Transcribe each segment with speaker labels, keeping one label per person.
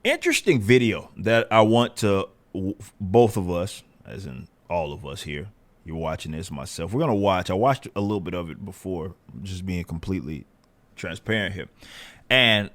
Speaker 1: Interesting video that I want to both of us, as in all of us here. You're watching this myself. We're gonna watch. I watched a little bit of it before, just being completely transparent here. And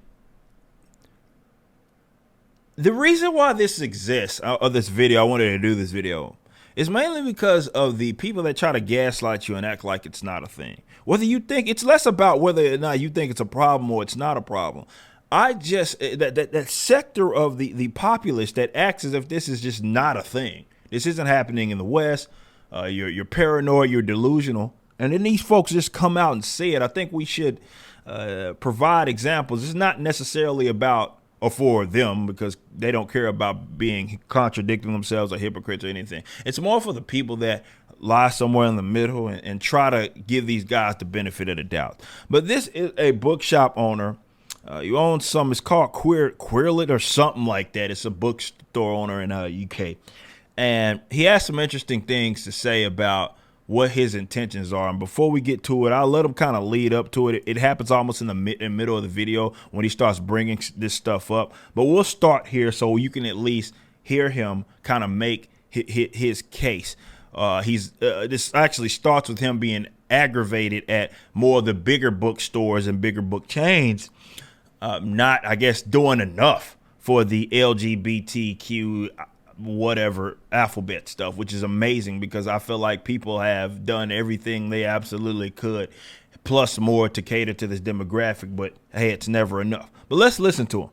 Speaker 1: the reason why this exists, or this video, I wanted to do this video, is mainly because of the people that try to gaslight you and act like it's not a thing. Whether you think it's less about whether or not you think it's a problem or it's not a problem. I just that sector of the populace that acts as if this is just not a thing. This isn't happening in the West. You're paranoid. You're delusional. And then these folks just come out and say it. I think we should provide examples. It's not necessarily about or for them because they don't care about being contradicting themselves or hypocrites or anything. It's more for the people that lie somewhere in the middle and try to give these guys the benefit of the doubt. But this is a bookshop owner. You own some. It's called Queerlet or something like that. It's a bookstore owner in UK, and he has some interesting things to say about what his intentions are. And before we get to it, I'll let him kind of lead up to it. It happens almost in the middle of the video when he starts bringing this stuff up. But we'll start here so you can at least hear him kind of make his case. This actually starts with him being aggravated at more of the bigger bookstores and bigger book chains not, I guess, doing enough for the LGBTQ whatever alphabet stuff, which is amazing because I feel like people have done everything they absolutely could, plus more to cater to this demographic. But hey, it's never enough. But let's listen to him.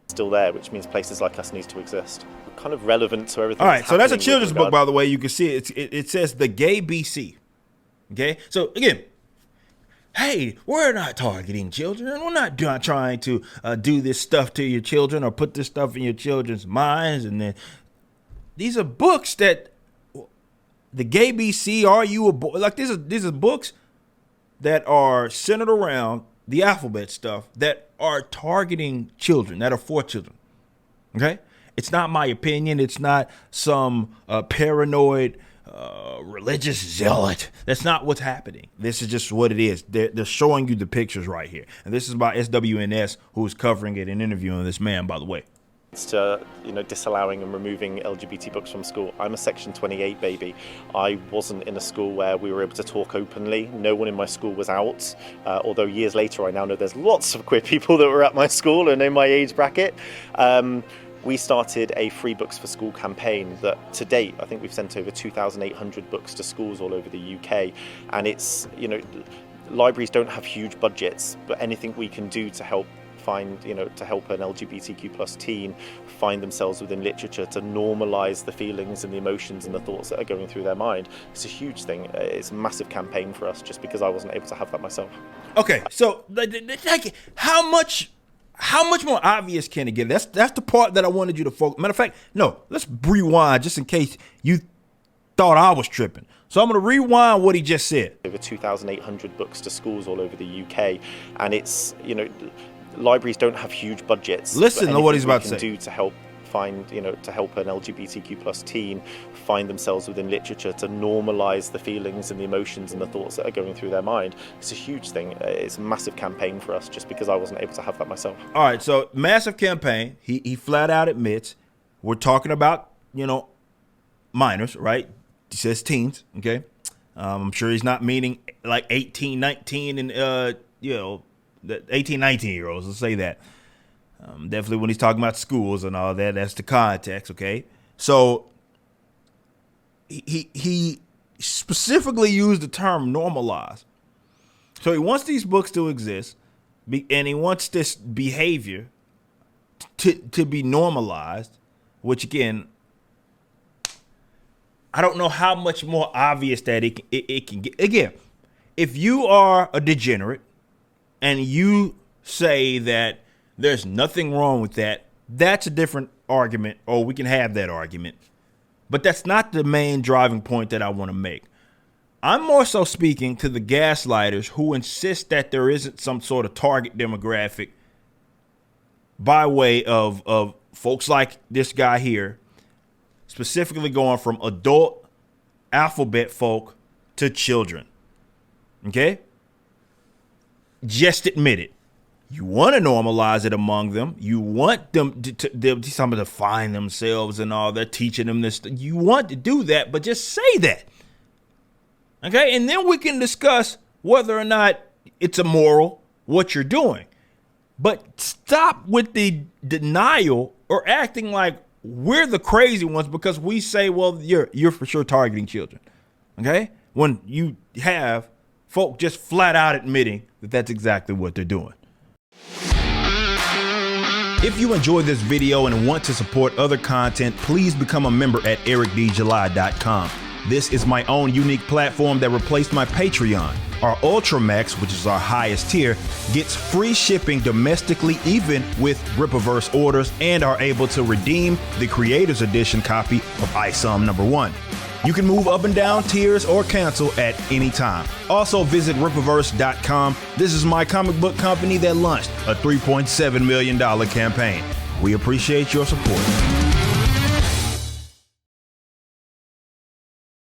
Speaker 2: Still there, which means places like us need to exist. Kind of relevant to everything.
Speaker 1: All right, so that's a children's book, by the way. You can see it says the Gay BC. Okay, so again, hey, we're not targeting children. We're not trying to do this stuff to your children or put this stuff in your children's minds. And then these are books that the Gay BC, Are You a Boy? Like these are books that are centered around the alphabet stuff that are targeting children, that are for children. Okay? It's not my opinion. It's not some paranoid religious zealot. That's not what's happening. This is just what it is. They're showing you the pictures right here. And this is by SWNS, who's covering it and interviewing this man, by the way.
Speaker 2: It's to, disallowing and removing LGBT books from school. I'm a Section 28 baby. I wasn't in a school where we were able to talk openly. No one in my school was out. Although years later, I now know there's lots of queer people that were at my school and in my age bracket. We started a Free Books for School campaign that to date, I think we've sent over 2,800 books to schools all over the UK. And it's, libraries don't have huge budgets, but anything we can do to help to help an LGBTQ plus teen find themselves within literature, to normalise the feelings and the emotions and the thoughts that are going through their mind. It's a huge thing. It's a massive campaign for us just because I wasn't able to have that myself.
Speaker 1: Okay, so how much more obvious can it get? That's the part that I wanted you to focus. Matter of fact, no, let's rewind just in case you thought I was tripping. So I'm going to rewind what he just said.
Speaker 2: Over 2,800 books to schools all over the UK, and it's, libraries don't have huge budgets.
Speaker 1: Listen to what he's about to say.
Speaker 2: Do to help to help an LGBTQ plus teen find themselves within literature, to normalise the feelings and the emotions and the thoughts that are going through their mind. It's a huge thing. It's a massive campaign for us just because I wasn't able to have that myself.
Speaker 1: All right, so massive campaign. He flat out admits we're talking about, minors, right? He says teens, okay? I'm sure he's not meaning like 18, 19 and, the 18, 19-year-olds, let's say that. Definitely when he's talking about schools and all that, that's the context, okay? So he specifically used the term normalize. So he wants these books to exist, and he wants this behavior to be normalized, which, again, I don't know how much more obvious that it can get. Again, if you are a degenerate and you say that there's nothing wrong with that, that's a different argument, or we can have that argument. But that's not the main driving point that I want to make. I'm more so speaking to the gaslighters who insist that there isn't some sort of target demographic by way of folks like this guy here, specifically going from adult alphabet folk to children. Okay? Just admit it. You want to normalize it among them. You want them to find themselves and all that, teaching them this. You want to do that, but just say that. Okay? And then we can discuss whether or not it's immoral, what you're doing. But stop with the denial or acting like we're the crazy ones because we say, well, you're for sure targeting children. Okay? When you have folk just flat out admitting that that's exactly what they're doing. If you enjoyed this video and want to support other content, please become a member at ericdjuly.com. This is my own unique platform that replaced my Patreon. Our Ultramax, which is our highest tier, gets free shipping domestically even with Rippaverse orders and are able to redeem the Creators Edition copy of ISOM #1. You can move up and down tiers or cancel at any time. Also visit Rippaverse.com. This is my comic book company that launched a $3.7 million campaign. We appreciate your support.